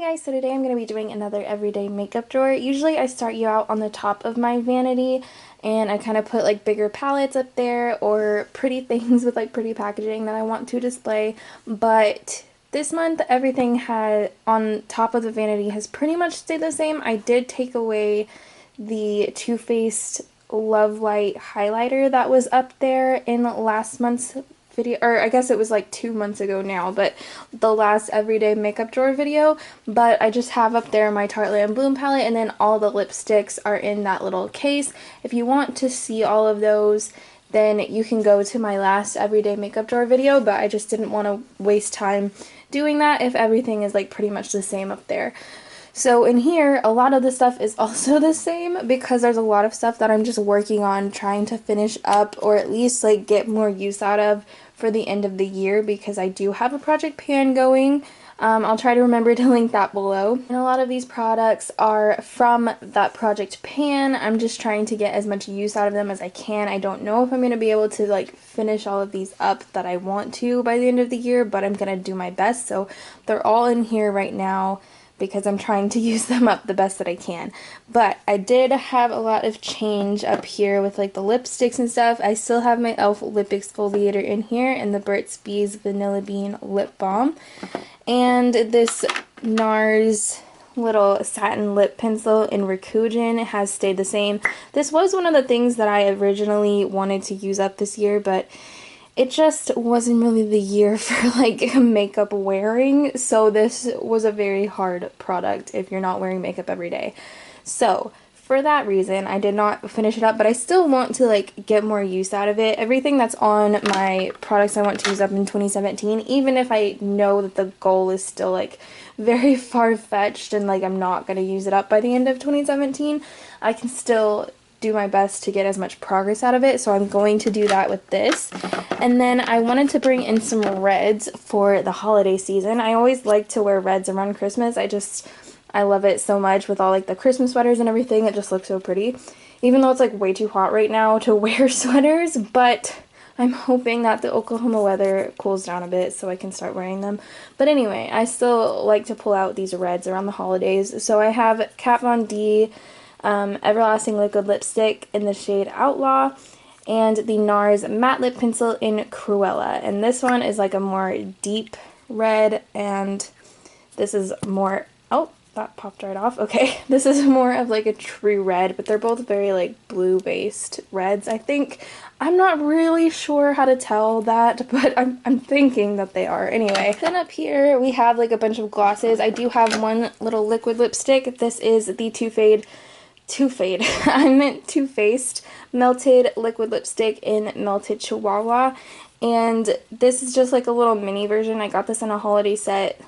guys, so today I'm going to be doing another everyday makeup drawer. Usually I start you out on the top of my vanity and I kind of put like bigger palettes up there or pretty things with like pretty packaging that I want to display, but this month everything had on top of the vanity has pretty much stayed the same. I did take away the Too Faced Love Light highlighter that was up there in last month's video, or I guess it was like 2 months ago now, but the last everyday makeup drawer video. But I just have up there my Tarte Land Bloom palette, and then all the lipsticks are in that little case. If you want to see all of those, then you can go to my last everyday makeup drawer video, but I just didn't want to waste time doing that if everything is like pretty much the same up there. So in here, a lot of the stuff is also the same because there's a lot of stuff that I'm just working on trying to finish up or at least like get more use out of for the end of the year, because I do have a project pan going. I'll try to remember to link that below. And a lot of these products are from that project pan. I'm just trying to get as much use out of them as I can. I don't know if I'm going to be able to like finish all of these up that I want to by the end of the year, but I'm going to do my best. So they're all in here right now because I'm trying to use them up the best that I can. But I did have a lot of change up here with like the lipsticks and stuff. I still have my e.l.f. lip exfoliator in here and the Burt's Bees Vanilla Bean Lip Balm. And this NARS little satin lip pencil in Rikujin has stayed the same. This was one of the things that I originally wanted to use up this year, but it just wasn't really the year for like makeup wearing, so this was a very hard product if you're not wearing makeup every day. So for that reason, I did not finish it up, but I still want to like get more use out of it. Everything that's on my products I want to use up in 2017, even if I know that the goal is still like very far-fetched and like I'm not going to use it up by the end of 2017, I can still do my best to get as much progress out of it, so I'm going to do that with this. And then I wanted to bring in some reds for the holiday season. I always like to wear reds around Christmas. I love it so much with all like the Christmas sweaters and everything. It just looks so pretty, even though it's like way too hot right now to wear sweaters, but I'm hoping that the Oklahoma weather cools down a bit so I can start wearing them. But anyway, I still like to pull out these reds around the holidays. So I have Kat Von D Everlasting Liquid Lipstick in the shade Outlaw, and the NARS Matte Lip Pencil in Cruella. And this one is like a more deep red, and this is more, oh, that popped right off. Okay, this is more of like a true red, but they're both very like blue-based reds, I think. I'm not really sure how to tell that, but I'm thinking that they are. Anyway, then up here we have like a bunch of glosses. I do have one little liquid lipstick. This is the Too Faced Melted Liquid Lipstick in Melted Chihuahua, and this is just like a little mini version. I got this in a holiday set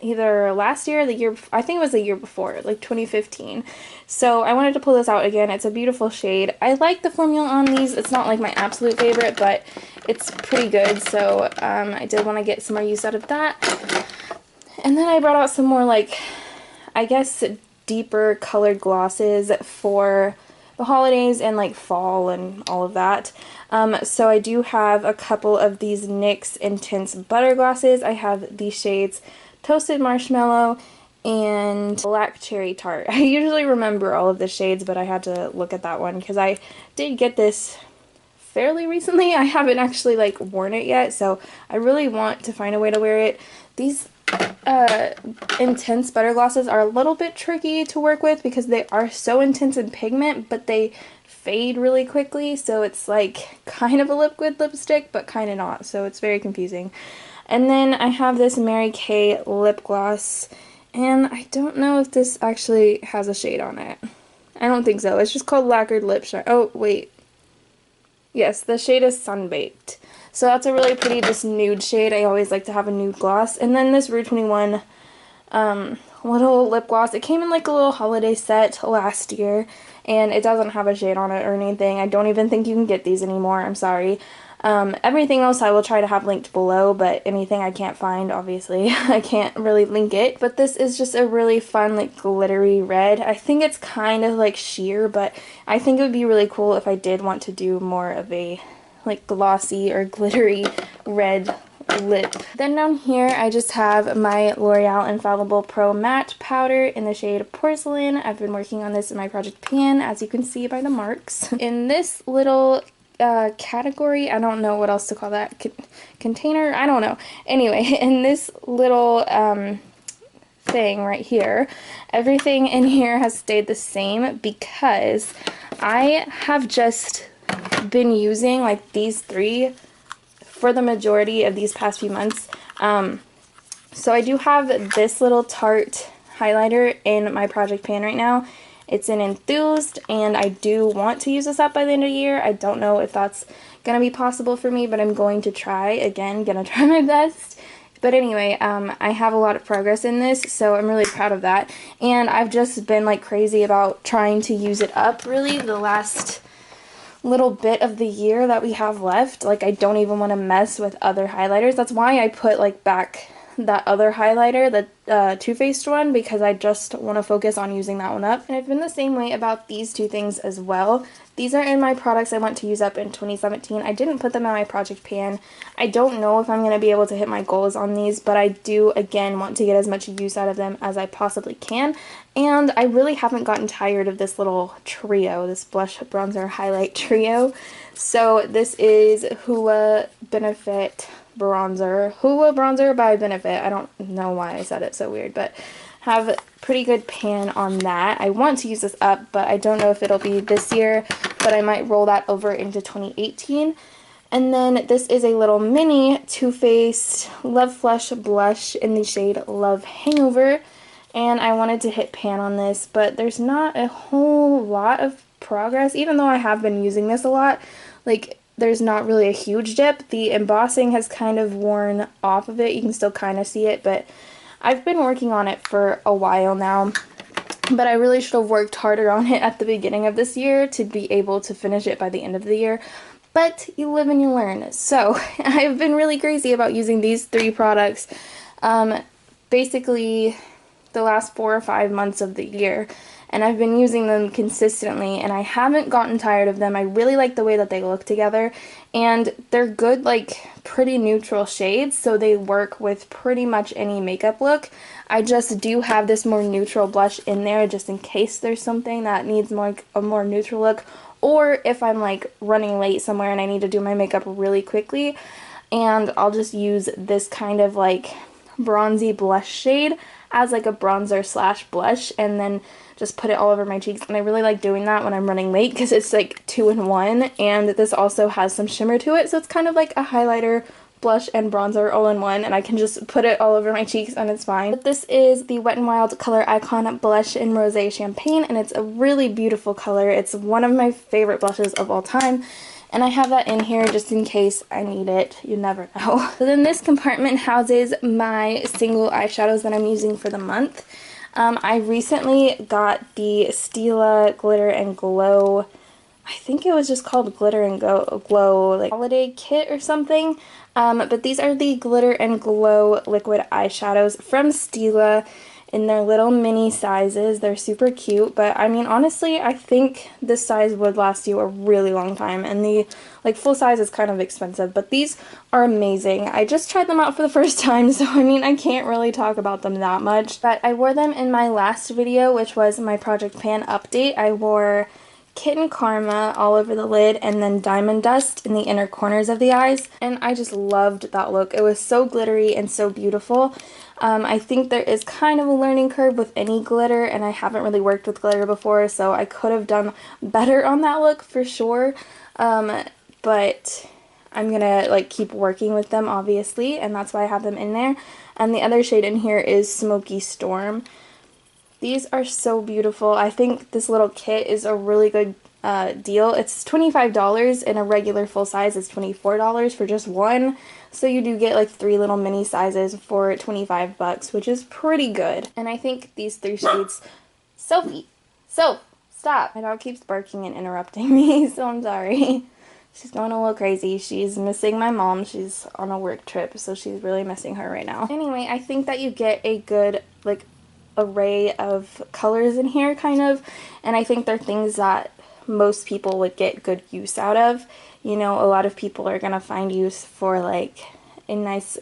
either last year or the year, I think it was the year before, like 2015. So I wanted to pull this out again. It's a beautiful shade. I like the formula on these. It's not like my absolute favorite, but it's pretty good, so I did want to get some more use out of that. And then I brought out some more like, I guess, deeper colored glosses for the holidays and like fall and all of that. So I do have a couple of these NYX Intense Butter glosses. I have the shades Toasted Marshmallow and Black Cherry Tart. I usually remember all of the shades, but I had to look at that one because I did get this fairly recently. I haven't actually like worn it yet, so I really want to find a way to wear it. These intense butter glosses are a little bit tricky to work with because they are so intense in pigment, but they fade really quickly, so it's like kind of a liquid lipstick but kind of not, so it's very confusing. And then I have this Mary Kay lip gloss, and I don't know if this actually has a shade on it. I don't think so. It's just called Lacquered Lip Shine. Oh wait, yes, the shade is Sunbaked. So that's a really pretty just nude shade. I always like to have a nude gloss. And then this Rue 21 little lip gloss. It came in like a little holiday set last year, and it doesn't have a shade on it or anything. I don't even think you can get these anymore. I'm sorry. Everything else I will try to have linked below, but anything I can't find, obviously, I can't really link it. But this is just a really fun, like, glittery red. I think it's kind of like sheer, but I think it would be really cool if I did want to do more of a like glossy or glittery red lip. Then down here I just have my L'Oreal Infallible Pro Matte Powder in the shade Porcelain. I've been working on this in my project pan, as you can see by the marks. In this little category, I don't know what else to call that, container, I don't know. Anyway, in this little thing right here, everything in here has stayed the same because I have just been using like these three for the majority of these past few months. So I do have this little Tarte highlighter in my project pan right now. It's in Enthused, and I do want to use this up by the end of the year. I don't know if that's gonna be possible for me, but I'm going to try. Again, gonna try my best. But anyway, I have a lot of progress in this, so I'm really proud of that. And I've just been like crazy about trying to use it up really the last little bit of the year that we have left. Like, I don't even want to mess with other highlighters. That's why I put like back that other highlighter, the Too Faced one, because I just want to focus on using that one up. And I've been the same way about these two things as well. These are in my products I want to use up in 2017. I didn't put them in my project pan. I don't know if I'm going to be able to hit my goals on these, but I do, again, want to get as much use out of them as I possibly can. And I really haven't gotten tired of this little trio, this blush, bronzer, highlight trio. So this is Hoola Benefit Bronzer. Hoola Bronzer by Benefit. I don't know why I said it so weird, but have pretty good pan on that. I want to use this up, but I don't know if it'll be this year, but I might roll that over into 2018. And then this is a little mini Too Faced Love Flush blush in the shade Love Hangover. And I wanted to hit pan on this, but there's not a whole lot of progress, even though I have been using this a lot. Like, there's not really a huge dip. The embossing has kind of worn off of it. You can still kind of see it, but I've been working on it for a while now. But I really should have worked harder on it at the beginning of this year to be able to finish it by the end of the year. But you live and you learn. So I've been really crazy about using these three products basically the last 4 or 5 months of the year. And I've been using them consistently, and I haven't gotten tired of them. I really like the way that they look together, and they're good, like, pretty neutral shades, so they work with pretty much any makeup look. I just do have this more neutral blush in there just in case there's something that needs more a more neutral look, or if I'm, like, running late somewhere and I need to do my makeup really quickly, and I'll just use this kind of, like, bronzy blush shade as, like, a bronzer slash blush, and then just put it all over my cheeks. And I really like doing that when I'm running late because it's like 2 in 1, and this also has some shimmer to it, so it's kind of like a highlighter, blush, and bronzer all in one, and I can just put it all over my cheeks and it's fine. But this is the Wet n Wild Color Icon Blush in Rosé Champagne, and it's a really beautiful color. It's one of my favorite blushes of all time, and I have that in here just in case I need it. You never know. So then this compartment houses my single eyeshadows that I'm using for the month. I recently got the Stila Glitter and Glow, I think it was just called Glitter and Glow, like holiday kit or something. But these are the Glitter and Glow liquid eyeshadows from Stila in their little mini sizes. They're super cute, but I mean, honestly, I think this size would last you a really long time, and the like full size is kind of expensive, but these are amazing. I just tried them out for the first time, so I mean, I can't really talk about them that much, but I wore them in my last video, which was my Project Pan update. I wore Kitten Karma all over the lid and then Diamond Dust in the inner corners of the eyes, and I just loved that look. It was so glittery and so beautiful. I think there is kind of a learning curve with any glitter, and I haven't really worked with glitter before, so I could have done better on that look for sure. But I'm gonna like keep working with them, obviously, and that's why I have them in there. And the other shade in here is Smoky Storm. These are so beautiful. I think this little kit is a really good deal. It's $25, and a regular full size is $24 for just one. So you do get like 3 little mini sizes for 25 bucks, which is pretty good. And I think these 3 shades, Sophie, stop. My dog keeps barking and interrupting me, so I'm sorry. She's going a little crazy. She's missing my mom. She's on a work trip, so she's really missing her right now. Anyway, I think that you get a good like array of colors in here, kind of, and I think they're things that most people would get good use out of. You know, a lot of people are gonna find use for like a nice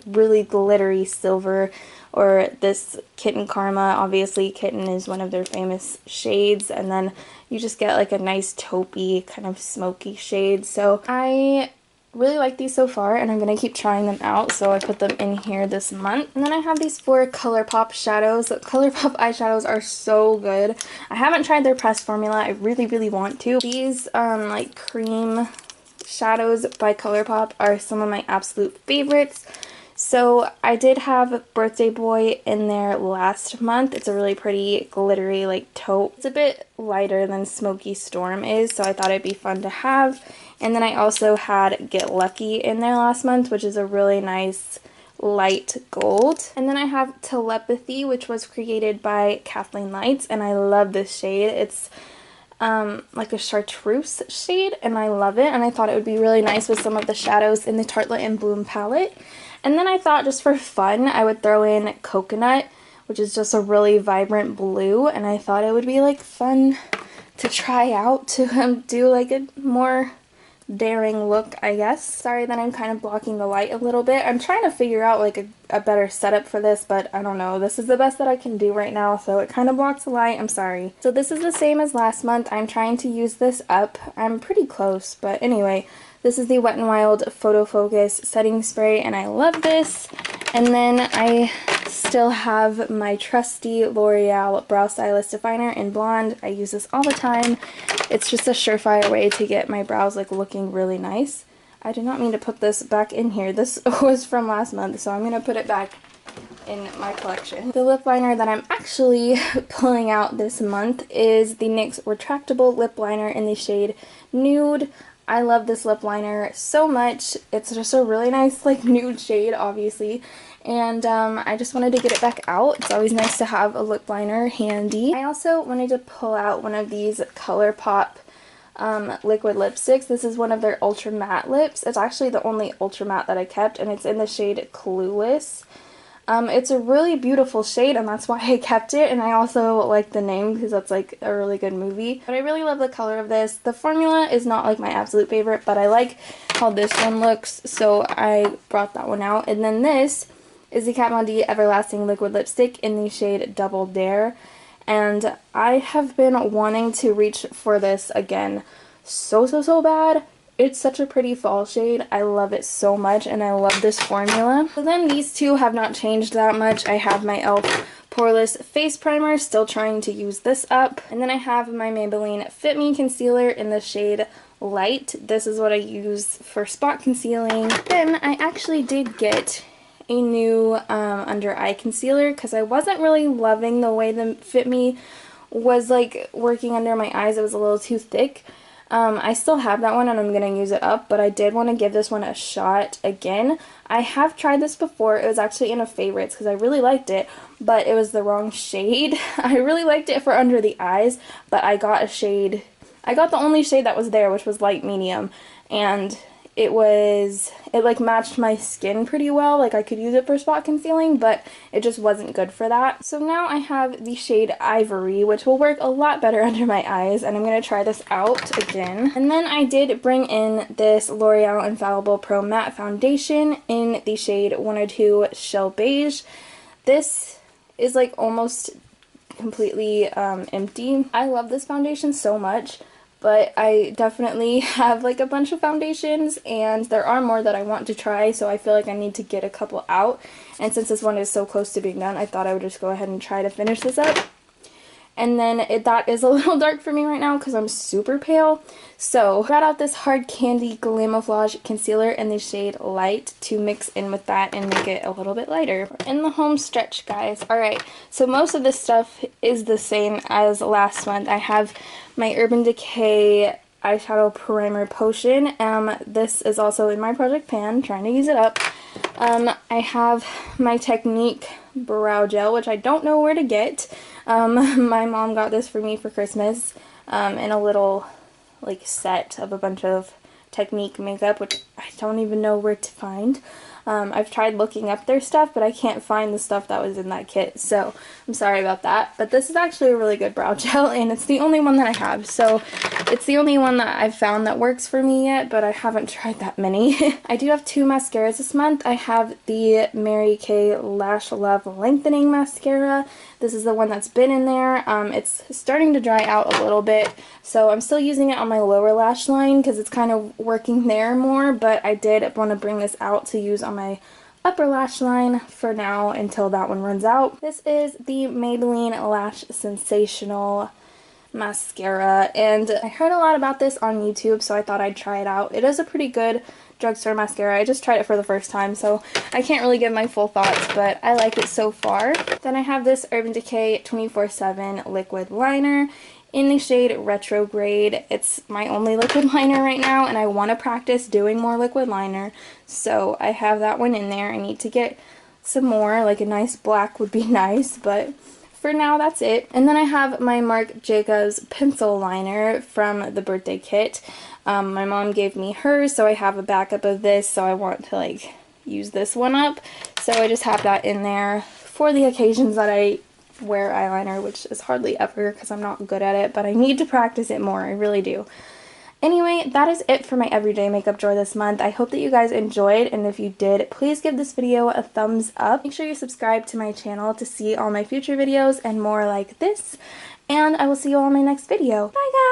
really glittery silver, or this Kitten Karma. Obviously Kitten is one of their famous shades, and then you just get like a nice taupey kind of smoky shade. So I really like these so far, and I'm going to keep trying them out, so I put them in here this month. And then I have these 4 ColourPop shadows. The ColourPop eyeshadows are so good. I haven't tried their pressed formula. I really want to. These like cream shadows by ColourPop are some of my absolute favorites. So I did have Birthday Boy in there last month. It's a really pretty glittery like taupe. It's a bit lighter than Smoky Storm is, so I thought it'd be fun to have. And then I also had Get Lucky in there last month, which is a really nice light gold. And then I have Telepathy, which was created by Kathleen Lights, and I love this shade. It's like a chartreuse shade, and I love it, and I thought it would be really nice with some of the shadows in the Tartelette and Bloom palette. And then I thought, just for fun, I would throw in Coconut, which is just a really vibrant blue, and I thought it would be like fun to try out, to do like a more daring look, I guess. Sorry that I'm kind of blocking the light a little bit. I'm trying to figure out like a better setup for this, but I don't know. This is the best that I can do right now, so it kind of blocks the light. I'm sorry. So this is the same as last month. I'm trying to use this up. I'm pretty close, but anyway, this is the Wet n Wild Photo Focus setting spray, and I love this. And then I still have my trusty L'Oreal Brow Stylist Definer in Blonde. I use this all the time. It's just a surefire way to get my brows like looking really nice. I did not mean to put this back in here. This was from last month, so I'm going to put it back in my collection. The lip liner that I'm actually pulling out this month is the NYX Retractable Lip Liner in the shade Nude. I love this lip liner so much. It's just a really nice like nude shade, obviously, and I just wanted to get it back out. It's always nice to have a lip liner handy. I also wanted to pull out one of these ColourPop liquid lipsticks. This is one of their ultra matte lips. It's actually the only ultra matte that I kept, and it's in the shade Clueless. It's a really beautiful shade, and that's why I kept it, and I also like the name because that's like a really good movie. But I really love the color of this. The formula is not like my absolute favorite, but I like how this one looks, so I brought that one out. And then this is the Kat Von D Everlasting Liquid Lipstick in the shade Double Dare, and I have been wanting to reach for this again so bad. It's such a pretty fall shade. I love it so much, and I love this formula. So then these two have not changed that much. I have my e.l.f. Poreless Face Primer, still trying to use this up. And then I have my Maybelline Fit Me Concealer in the shade Light. This is what I use for spot concealing. Then I actually did get a new under eye concealer because I wasn't really loving the way the Fit Me was like working under my eyes. It was a little too thick. I still have that one, and I'm going to use it up, but I did want to give this one a shot again. I have tried this before. It was actually in a favorites because I really liked it, but it was the wrong shade. I really liked it for under the eyes, but I got the only shade that was there, which was light medium, and it like matched my skin pretty well. Like I could use it for spot concealing, but it just wasn't good for that. So now I have the shade Ivory, which will work a lot better under my eyes, and I'm going to try this out again. And then I did bring in this L'Oreal Infallible Pro Matte Foundation in the shade 102 Shell Beige. This is like almost completely empty. I love this foundation so much, but I definitely have like a bunch of foundations, and there are more that I want to try, so I feel like I need to get a couple out. And since this one is so close to being done, I thought I would just go ahead and try to finish this up. And then that is a little dark for me right now because I'm super pale. So I got out this Hard Candy Glamouflage Concealer in the shade Light to mix in with that and make it a little bit lighter. We're in the home stretch, guys. Alright, so most of this stuff is the same as last month. I have my Urban Decay eyeshadow primer potion. This is also in my project pan, trying to use it up. I have my Technique brow gel, which I don't know where to get. My mom got this for me for Christmas in a little like set of a bunch of Technique makeup, which I don't even know where to find. I've tried looking up their stuff, but I can't find the stuff that was in that kit, so I'm sorry about that. But this is actually a really good brow gel, and it's the only one that I have, so it's the only one that I've found that works for me yet, but I haven't tried that many. I do have two mascaras this month. I have the Mary Kay Lash Love Lengthening Mascara. This is the one that's been in there. It's starting to dry out a little bit, so I'm still using it on my lower lash line because it's kind of working there more, but I did want to bring this out to use on my upper lash line for now until that one runs out. This is the Maybelline Lash Sensational mascara, and I heard a lot about this on YouTube, so I thought I'd try it out. It is a pretty good drugstore mascara. I just tried it for the first time, so I can't really give my full thoughts, but I like it so far. Then I have this Urban Decay 24/7 liquid liner in the shade Retrograde. It's my only liquid liner right now, and I want to practice doing more liquid liner, so I have that one in there. I need to get some more, like a nice black would be nice, but for now that's it. And then I have my Marc Jacobs pencil liner from the birthday kit. My mom gave me hers, so I have a backup of this, so I want to like use this one up. So I just have that in there for the occasions that I wear eyeliner, which is hardly ever because I'm not good at it, but I need to practice it more, I really do. Anyway, that is it for my everyday makeup drawer this month. I hope that you guys enjoyed, and if you did, please give this video a thumbs up. Make sure you subscribe to my channel to see all my future videos and more like this, and I will see you all in my next video. Bye guys!